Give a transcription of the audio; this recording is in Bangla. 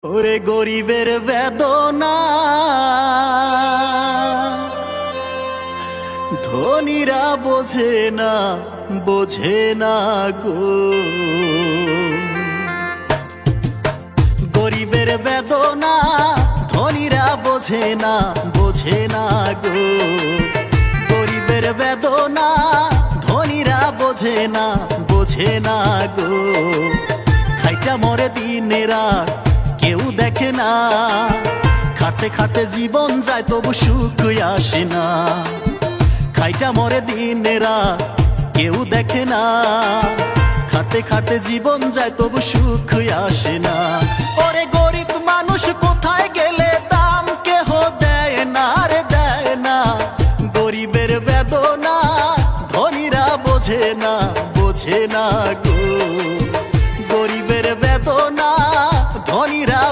ওরে গরিবের বেদনা ধনীরা বোঝে না, বোঝে না গো। গরিবের বেদনা ধনীরা বোঝে না, বোঝে না গো। গরিবের বেদনা ধনীরা বোঝে না, বোঝে না গো। খাইটা মরে দিনে রাত কেউ দেখে না, খাটে খাটে জীবন যায় তবু সুখ আসে না। খাইটা মরে দিনে রাত কেউ দেখে না, খাটে খাটে জীবন যায় তবু সুখ আসে না। ওরে গরিব মানুষ কোথায় গেলে দাম কেহ দেয় না রে, দেয় না। গরিবের বেদনা ধনীরা বোঝে না, বোঝে না গো।